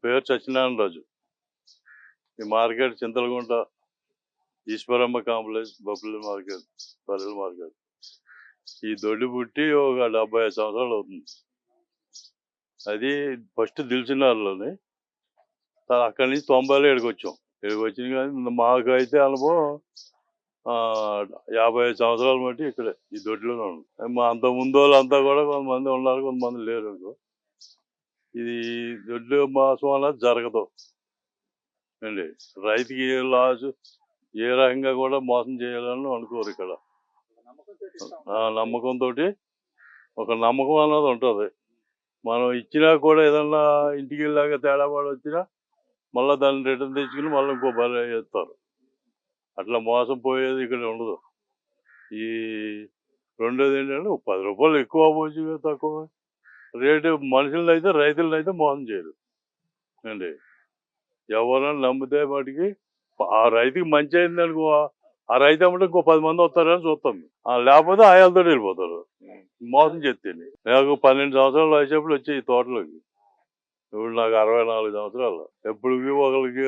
పేరు సత్యనారాయణరాజు. ఈ market Chintalagunta Eswaramma complex Bobbili market, బర్రెల మార్కెట్. ఈ దొడ్డి పుట్టి ఒక 75 సంవత్సరాలు అవుతుంది. అది ఫస్ట్ దిల్సుఖ్నగర్‌లోని. అక్కడి నుంచి 90లో ఇక్కడికి వచ్చాం. ఇక్కడికి వచ్చింది కానీ మాకైతే అనుభవం 55 సంవత్సరాల మట్టి ఇక్కడే ఈ దొడ్లోనే ఉంది. మా అంత ముందు వాళ్ళంతా కూడా కొంతమంది ఉన్నారు, కొంతమంది లేరు అనుకో. ఇది దొడ్లు మోసం అన్నది జరగదు అండి. రైతుకి లాస్ ఏ రకంగా కూడా మోసం చేయాలని అనుకోరు ఇక్కడ. నమ్మకంతో ఒక నమ్మకం అన్నది ఉంటుంది. మనం ఇచ్చినా కూడా ఏదన్నా ఇంటికి వెళ్ళాక తేడా పడి వచ్చినా మళ్ళీ దాన్ని రిటర్న్ తెచ్చుకుని మళ్ళీ ఇంకో బర్రె చేస్తారు. అట్లా మోసం పోయేది ఇక్కడ ఉండదు. ఈ రెండోది ఏంటంటే 10 రూపాయలు ఎక్కువ పోవచ్చు, తక్కువ రేటు మనుషులను అయితే రైతులను అయితే మోసం చేయరు అండి. ఎవరైనా నమ్మితే మటుకి ఆ రైతుకి మంచి అయింది అనుకో, ఆ రైతు అమ్మటే ఇంకో 10 మంది వస్తారని చూస్తాం. లేకపోతే ఆయాలతో వెళ్ళిపోతారు మోసం చేస్తే. నాకు 12 సంవత్సరాలు వచ్చేప్పుడు వచ్చి ఈ తోటలోకి. ఇప్పుడు నాకు 64 సంవత్సరాలు. ఎప్పటికి ఒకరికి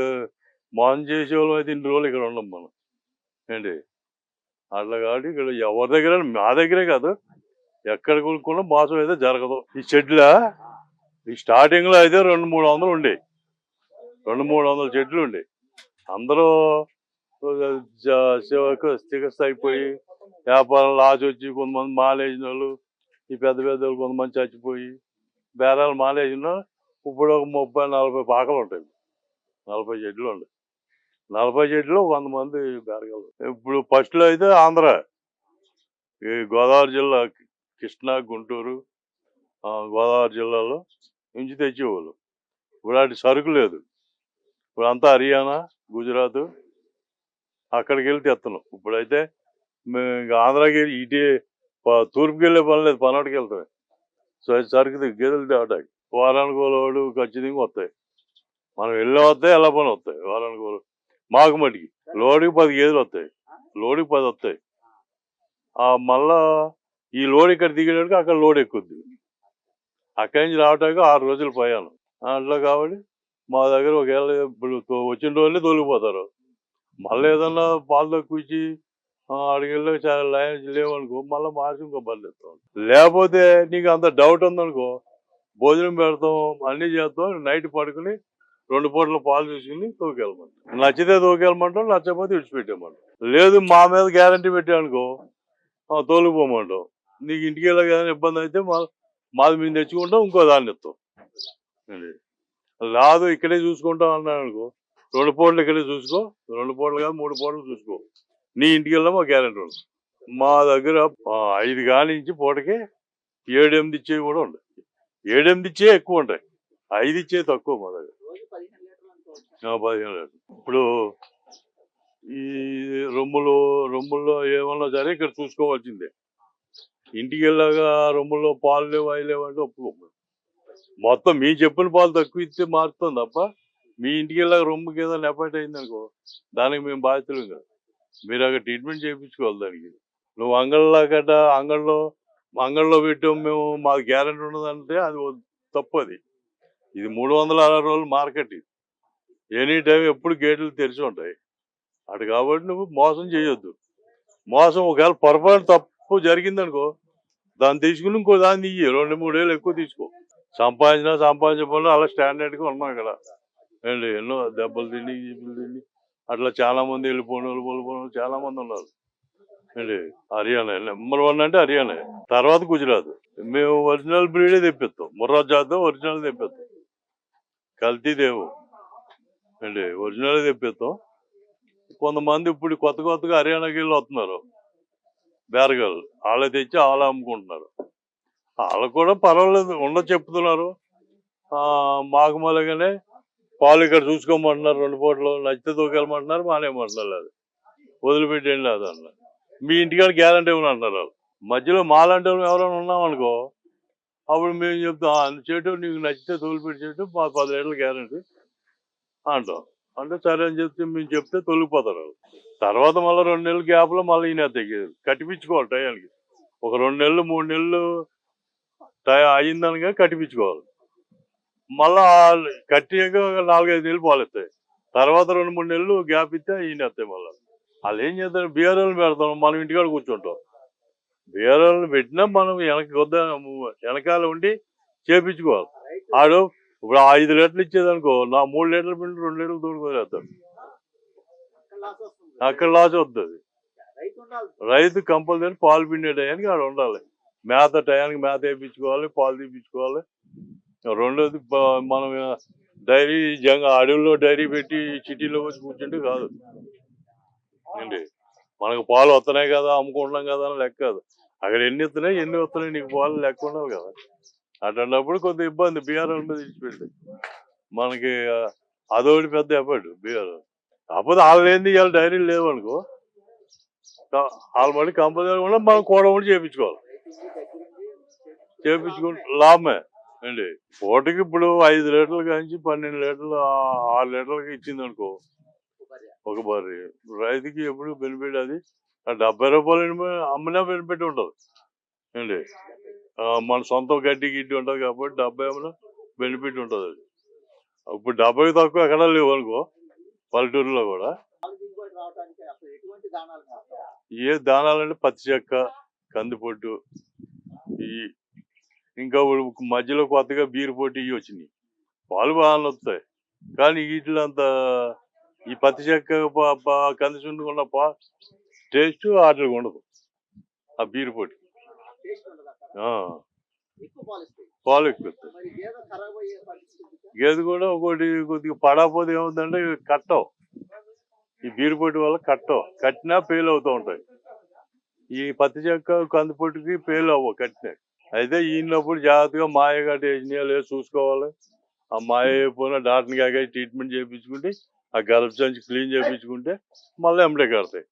మోసం చేసేవాళ్ళం అయితే ఇన్ని రోజులు ఇక్కడ ఉండం మనం ఏంటి. అట్లా కాబట్టి ఇక్కడ ఎవరి దగ్గర, మా దగ్గరే కాదు, ఎక్కడ కొనుక్కున్నా మోసం అయితే జరగదు. ఈ చెట్ల ఈ స్టార్టింగ్ లో అయితే 200-300 ఉండే, 200-300 చెట్లు ఉండే. అందరూ చికిత్స అయిపోయి వ్యాపారం లాస్ వచ్చి కొంతమంది మాలేసిన వాళ్ళు, ఈ పెద్ద పెద్ద వాళ్ళు కొంతమంది చచ్చిపోయి బేరాలు మాలేసిన ఇప్పుడు ఒక 30-40 పాకలు ఉంటాయి. 40 చెట్లు ఉంటాయి. 40 చెట్లు 100 మంది బేరగాళ్ళు. ఇప్పుడు ఫస్ట్ లో అయితే ఆంధ్ర, ఈ గోదావరి జిల్లా, కృష్ణా, గుంటూరు, గోదావరి జిల్లాలో నుంచి తెచ్చేవాళ్ళు. ఇప్పుడు అటు సరుకు లేదు. ఇప్పుడు అంతా హర్యానా, గుజరాత్ అక్కడికి వెళ్ళి తెస్తున్నాం. ఇప్పుడైతే మేము ఇంకా ఆంధ్రాకి ఇటు తూర్పుకి వెళ్ళే పని లేదు, పనాటికి వెళ్తాయి. సో సరుకు గేదెలు తేవటానికి వారానికి లోడు ఖచ్చితంగా వస్తాయి. మనం వెళ్ళి వస్తాయి, ఎలా పని వస్తాయి. వారానికి మాకు మటుకి లోడుకి 10 గేదెలు వస్తాయి, లోడుకి 10 వస్తాయి. మళ్ళా ఈ లోడ్ ఇక్కడ దిగేటప్పుడు అక్కడ లోడ్ ఎక్కుద్ది. అక్కడి నుంచి రావటానికి 6 రోజులు పోయాను అట్లా. కాబట్టి మా దగ్గర ఒకవేళ ఇప్పుడు వచ్చిన రోజులే తోలిపోతారు. మళ్ళీ ఏదన్నా పాలు తక్కువ ఇచ్చి అడిగిలో చాలా లైన్స్ లేవనుకో, మళ్ళీ మార్చి ఇంకో బర్రెలు ఇస్తాం. లేకపోతే నీకు అంత డౌట్ ఉందనుకో, భోజనం పెడతాం, అన్నీ చేస్తాం, నైట్ పడుకుని 2 పూటల పాలు తీసుకుని తోకెళ్ళమంటాం. నచ్చితే తోకెళ్ళమంటాం, నచ్చకపోతే విడిచిపెట్టేయమంటాం. లేదు మా మీద గ్యారంటీ పెట్టామనుకో తోలుకుపోమంటాం. నీకు ఇంటికి వెళ్ళగా ఏదైనా ఇబ్బంది అయితే మాది మేము తెచ్చుకుంటాం, ఇంకో దాన్ని ఇస్తాం. లేదు ఇక్కడే చూసుకుంటాం అన్నాను అనుకో, 2 పూటలు ఇక్కడే చూసుకో, 2 పూటలు కాదు 3 పూటలు చూసుకో, నీ ఇంటికి వెళ్ళా మా గ్యారెంటీ ఉంది. మా దగ్గర 5 కానించి పూటకి 7-8 ఇచ్చేవి కూడా ఉంటాయి. 7-8 ఇచ్చే ఎక్కువ ఉంటాయి, 5 ఇచ్చే తక్కువ మా దగ్గర. 15 లీటర్లు. ఇప్పుడు ఈ రొమ్ముల్లో ఏమన్నా సరే ఇక్కడ చూసుకోవాల్సిందే. ఇంటికి వెళ్ళాగా రొమ్ముల్లో పాలు లేవు, అవి లేవు అంటే ఒప్పుకోము. మొత్తం మీ చెప్పిన పాలు తక్కువ ఇస్తే మారుతాం తప్ప, మీ ఇంటికి వెళ్ళాక రొమ్ముకి ఏదైనా ఎఫెక్ట్ అయింది అనుకో, దానికి మేము బాధ్యతలు కాదు. మీరు అక్కడ ట్రీట్మెంట్ చేయించుకోవాలి దానికి. నువ్వు అంగళ్ళలో పెట్టాము మేము, మాకు గ్యారెంటీ ఉన్నదంటే అది తప్పు. అది ఇది 360 రోజులు మార్కెట్. ఇది ఎనీ టైం ఎప్పుడు గేట్లు తెరిచి ఉంటాయి అటు. కాబట్టి నువ్వు మోసం చేయొద్దు. మోసం ఒకవేళ పొరపాటు తప్పు జరిగిందనుకో, దాన్ని తీసుకుని ఇంకో దాన్ని 2-3 ఏళ్ళు ఎక్కువ తీసుకో. సంపాదించకుండా అలా స్టాండర్డ్గా ఉన్నాం ఇక్కడ అండి. ఎన్నో దెబ్బలు తిని అట్లా చాలా మంది వెళ్ళిపోయిన చాలా మంది ఉన్నారు అండి. హర్యానా నెంబర్ 1 అంటే హర్యానా, తర్వాత గుజరాత్. మేము ఒరిజినల్ బ్రీడే తెప్పిస్తాం, ముర్రా జాతి ఒరిజినల్ తెప్పిస్తాం, కల్తీ దేవు అండి, ఒరిజినల్ తెప్పిస్తాం. కొంతమంది ఇప్పుడు కొత్తగా హర్యానాకి వెళ్ళి వస్తున్నారు బేరగాళ్ళు, వాళ్ళే తెచ్చి వాళ్ళే అమ్ముకుంటున్నారు. వాళ్ళకు కూడా పర్వాలేదు ఉండదు చెప్తున్నారు. మాకు మూలంగానే పాలు ఇక్కడ చూసుకోమంటున్నారు, 2 పూటలు నచ్చితే తోకెళ్ళమంటున్నారు, మానేయమంటున్నారు. లేదు వదిలిపెట్టేయండి లేదు అన్నారు. మీ ఇంటికాడ గ్యారంటీ ఇవ్వని అంటున్నారు వాళ్ళు. మధ్యలో మాలాంటి ఎవరైనా ఉన్నామనుకో, అప్పుడు మేము చెప్తాం చేయటం నీకు నచ్చితే తోలిపెట్టి చేయటం, మా 10 లీటర్ల గ్యారంటీ అంటాం. అంటే సరే అని మేము చెప్తే తొలిగిపోతారు. తర్వాత మళ్ళీ 2 నెలల గ్యాప్లో మళ్ళీ ఈయన తెగేది కట్టిపించుకోవాలి టయానికి. ఒక 2 నెలలు 3 నెలలు అయిందనగా కట్టిపించుకోవాలి. మళ్ళా కట్టినాక 4-5 నెలలు పాలు ఇస్తాయి. తర్వాత 2-3 నెలలు గ్యాప్ ఇస్తే ఈయన వస్తాయి మళ్ళీ. వాళ్ళు ఏం చేస్తారు, బీఆర్ఓలు పెడతాం, మనం ఇంటికాడ కూర్చుంటాం. బీఆర్ఓలు పెట్టినా మనం వెనకాల ఉండి చేపించుకోవాలి. ఆడు ఇప్పుడు 5 లీటర్లు ఇచ్చేదనుకో, 3 లీటర్ల పిండి 2 లీటర్లు తోడుకోలేస్తాడు. అక్కడ లాస్ వస్తుంది. రైతు కంపల్సరీ పాలు పిండే టయానికి ఆడ ఉండాలి. మేత టయానికి మేత వేయించుకోవాలి, పాలు తీపించుకోవాలి. రెండోది మనం డైరీ అడవుల్లో డైరీ పెట్టి సిటీలో వచ్చి కూర్చుంటే కాదు అండి. మనకు పాలు వస్తున్నాయి కదా, అమ్ముకుంటున్నాం కదా అని లెక్క కాదు. అక్కడ ఎన్ని వస్తున్నాయి నీకు పాలు లెక్క ఉండాలి కదా. అట్లాంటప్పుడు కొంత ఇబ్బంది బీఆర్ఓల మీద ఇచ్చిపెట్టి. మనకి అదొకటి పెద్ద ఎఫర్ట్ బీఆర్ఓ. కాకపోతే వాళ్ళు ఏంది, ఇవాళ డైరీలు లేవు అనుకో, వాళ్ళు మళ్ళీ కంపల్సరీ కూడా మనం కూడా చేయించుకోవాలి. చేయించుకుంటే లాభమే అండి. పూటకి ఇప్పుడు 5 లీటర్లు కాంచి 12 లీటర్లు 6 లీటర్లకి ఇచ్చింది అనుకో ఒక బర్రె, రైతుకి ఎప్పుడు బెనిఫిట్. అది 70 రూపాయలు అమ్మినా బెనిఫిట్ ఉంటుంది అండి. మన సొంత గడ్డి గిడ్డి ఉంటుంది కాబట్టి 70 అమ్మినా బెనిఫిట్ ఉంటుంది. అది ఇప్పుడు 70 తక్కువ ఎక్కడా లేవు అనుకో పల్లెటూరులో కూడా. ఏ దానాలంటే పత్తి చెక్క, కందిపొట్టు, ఇంకా మధ్యలో కొత్తగా బీరు పొట్టి ఇవి వచ్చినాయి. పాలు బాగానే వస్తాయి కానీ వీటిలో అంత ఈ పత్తి చెక్క కంది చుండుకున్న టేస్ట్ వాటికి ఉండదు. ఆ బీరు పొట్టి పాలు ఎక్కువ వస్తాయి. గేదె కూడా ఒకటి కొద్దిగా పడకపోతే ఏమవుతుందంటే కట్టవు. ఈ బీరు పొట్టి వల్ల కట్టినా ఫెయిల్ అవుతూ ఉంటాయి. ఈ పత్తి చెక్క కందిపొట్టుకి ఫెయిల్ అవ్వవు కట్టినా. అయితే ఈయనప్పుడు జాగ్రత్తగా మాయ గట్ట వేసినాయో లేదో చూసుకోవాలి. ఆ మాయ అయిపోయినా డాక్టర్ని కాక ట్రీట్మెంట్ చేయించుకుంటే, ఆ గర్భ సంచి క్లీన్ చేయించుకుంటే మళ్ళీ ఎంబడే కడతాయి.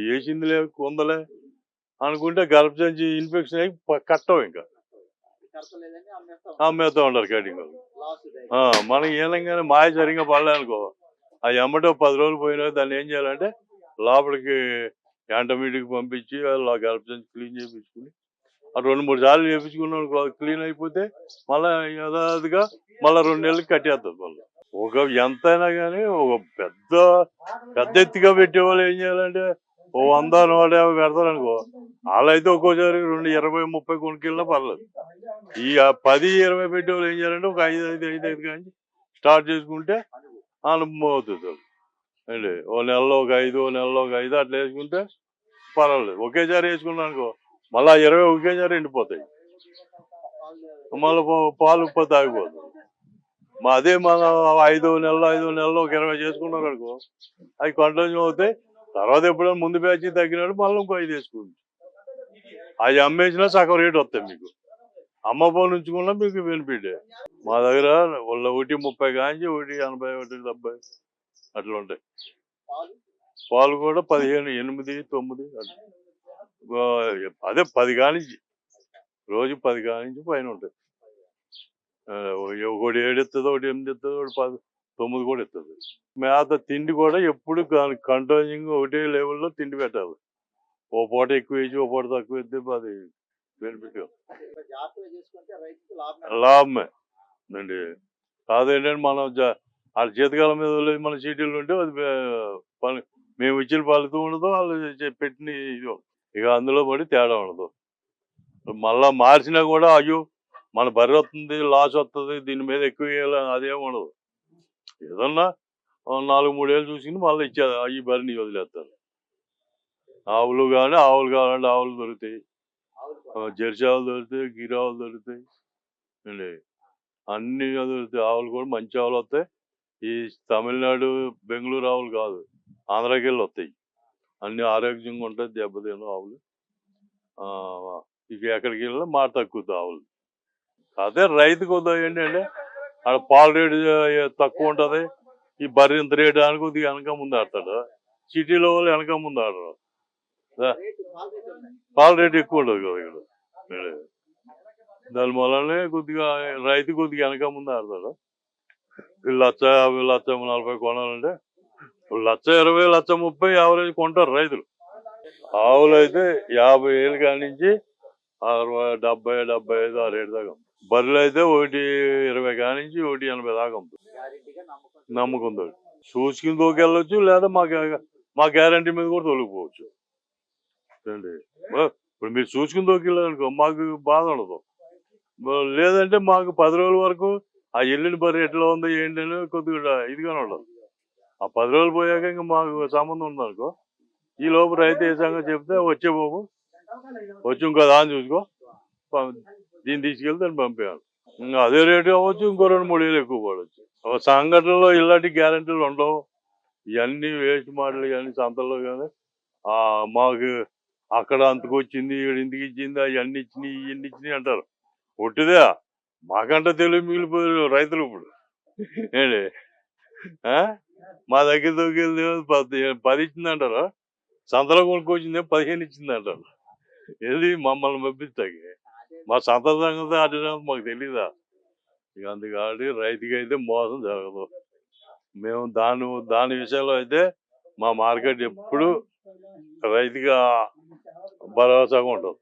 వేసింది లే కొందలే అనుకుంటే గర్భ సంచి ఇన్ఫెక్షన్ అయ్యి కట్టవు, ఇంకా అమ్మేస్తూ ఉంటారు కటింగ్. మనకి ఏనంగానే మాయ సరిగ్గా పడలేనుకో, ఆ ఎమ్మటో 10 రోజులు పోయినా దాన్ని ఏం చేయాలంటే లోపలికి యాంటోమీటిక్ పంపించి గర్భ సంచి క్లీన్ చేయించుకుని 2-3 సార్లు చేయించుకున్నాం క్లీన్ అయిపోతే మళ్ళీ యథావిధిగా మళ్ళీ 2 నెలలకి కట్టేస్తుంది. మళ్ళీ ఎంతైనా కానీ ఒక పెద్ద ఎత్తుగా పెట్టేవాళ్ళు ఏం చేయాలంటే 100-150 పెడతారు అనుకో, వాళ్ళైతే ఒక్కోసారి 20-30 కొనుక్కెళ్ళినా పర్లేదు. ఈ 10-20 పెట్టేవాళ్ళు ఏం చేయాలంటే ఒక 5 కానీ స్టార్ట్ చేసుకుంటే అనుభవం అవుతుంది అండి. ఓ నెలలో ఒక 5, ఓ నెలలో ఒక 5 అట్లా వేసుకుంటే పర్వాలేదు. ఒకేసారి వేసుకున్నాం అనుకో మళ్ళా 20 ఒకేసారి ఎండిపోతాయి, మళ్ళీ పాలు ఉత్పత్తి ఆగిపోతుంది. అదే మనం 5 నెలలో ఒక 20 చేసుకున్నాం అనుకో అవి కంటిన్యూ అవుతాయి. తర్వాత ఎప్పుడైనా ముందు బ్యాచ్ తగ్గినట్టు మళ్ళీ ఇంకో 5 వేసుకుంది. అవి అమ్మేసినా సగం రేటు వస్తాయి మీకు. అమ్మపోలు ఉంచుకున్నా మీకు బెనిఫిట్. మా దగ్గర 1.30 కాంచి 1.80, 1.70 అట్లా ఉంటాయి. పాలు కూడా 15, 8, 9 అదే 10 కానించి రోజు 10 కానించి పైన ఉంటాయి. ఒకటి 7 ఇస్తుంది, ఒకటి 8 ఇస్తుంది, ఒకటి 9 కూడా ఇస్తుంది. మేత తిండి కూడా ఎప్పుడు కంట్రోలింగ్ ఒకటే లెవెల్లో తిండి పెట్టాలి. ఓ పూట ఎక్కువ వేసి ఓ పూట తక్కువ వేస్తే అది బెనిఫిట్ లాభమే అండి. కాదేంటంటే మనం వాళ్ళ జీతకాలం మీద వెళ్ళేది మన సిటీలు ఉంటే అది పని మేము ఇచ్చిన ఫలితం ఉండదు, వాళ్ళు పెట్టిన ఇది ఇక అందులో పడి తేడా ఉండదు. మళ్ళా మార్చినా కూడా అయ్యో మన బర్రె వస్తుంది, లాస్ వస్తుంది, దీని మీద ఎక్కువ వేయాలని అదేం ఉండదు. ఏదన్నా 4-3 ఏళ్ళు చూసుకుని మళ్ళీ ఇచ్చేది ఈ బర్రెని వదిలేస్తారు. ఆవులు కావాలంటే ఆవులు దొరుకుతాయి, జెర్సీ ఆవులు దొరుకుతాయి, గిరి ఆవులు దొరుకుతాయి అండి. అన్ని దొరుకుతాయి. ఆవులు కూడా మంచి ఆవులు వస్తాయి. ఈ తమిళనాడు, బెంగళూరు ఆవులు కాదు, ఆంధ్రాకి వెళ్ళి వస్తాయి. అన్ని ఆరోగ్యంగా ఉంటాయి, దెబ్బతిన ఆవులు. ఇక ఎక్కడికి వెళ్ళినా మాట తక్కువ ఆవులు. అదే రైతు కొద్దిగా ఏంటంటే ఆడ పాల రేటు తక్కువ ఉంటుంది, ఈ బర్రె ఇంత రేటు అని కొద్దిగా వెనక ముందు ఆడతాడు. సిటీలో వాళ్ళు వెనక ముందు ఆడరు, పాల రేటు ఎక్కువ ఉండదు కదా ఇక్కడ. దాని వల్లనే కొద్దిగా రైతు కొద్దిగా వెనక ముందు ఆడతాడు. 1,50,000, 1,40,000 కొనాలంటే 1,20,000, 1,30,000 యావరేజ్ కొంటారు రైతులు. ఆవులు అయితే 50,000 కాడి నుంచి 60, 70, 75 ఆ రేటు దాకా. బర్రెలు అయితే 1.20 కానించి 1.80 దాకా ఉంది. నమ్మకం తోటి చూసుకుని తోకెళ్ళొచ్చు, లేదా మా గ్యారంటీ మీద కూడా తోలుకుపోవచ్చు అండి. ఇప్పుడు మీరు చూసుకుని తోకెళ్ళారనుకో మాకు బాధ ఉండదు. లేదంటే మాకు 10 రోజుల వరకు ఆ ఎల్లుండి బర్రె ఎట్లా ఉందో ఏంటి అని కొద్దిగా ఇదిగానే ఉండదు. ఆ 10 రోజులు పోయాక ఇంకా మాకు సంబంధం ఉందనుకో, ఈ లోపు రైతు ఏ సంగతి చెప్తే వచ్చే బాబు వచ్చి ఇంకో దాన్ని చూసుకో, దీన్ని తీసుకెళ్తే దాన్ని పంపేయాలి. ఇంకా అదే రేటు అవ్వచ్చు, ఇంకో 2-3 వేలు ఎక్కువ పడవచ్చు. ఒక సంఘటనలో ఇలాంటి గ్యారెంటీలు ఉండవు. ఇవన్నీ వేస్ట్ మాటలు కానీ సంతల్లో కానీ మాకు అక్కడ అంతకొచ్చింది, ఇక్కడ ఇంటికి ఇచ్చింది, అవన్నీ ఇచ్చినాయి, ఇవన్నీ ఇచ్చినాయి అంటారు. ఒట్టిదే మాకంటే తెలివి మిగిలిపోయారు రైతులు ఇప్పుడు. ఏంటి ఆ? మా దగ్గర దొరికేది 10 ఇచ్చింది అంటారు, సంతలో కొనుక్కొచ్చింది 15 ఇచ్చింది అంటారు. ఏది మమ్మల్ని పంపిస్తాకి మా సంత సంగతి అటు మాకు తెలీదా? ఇక అందుకని రైతుకి అయితే మోసం జరగదు. మేము దాని విషయంలో అయితే మా మార్కెట్ ఎప్పుడు రైతుగా భరోసాగా ఉంటుంది.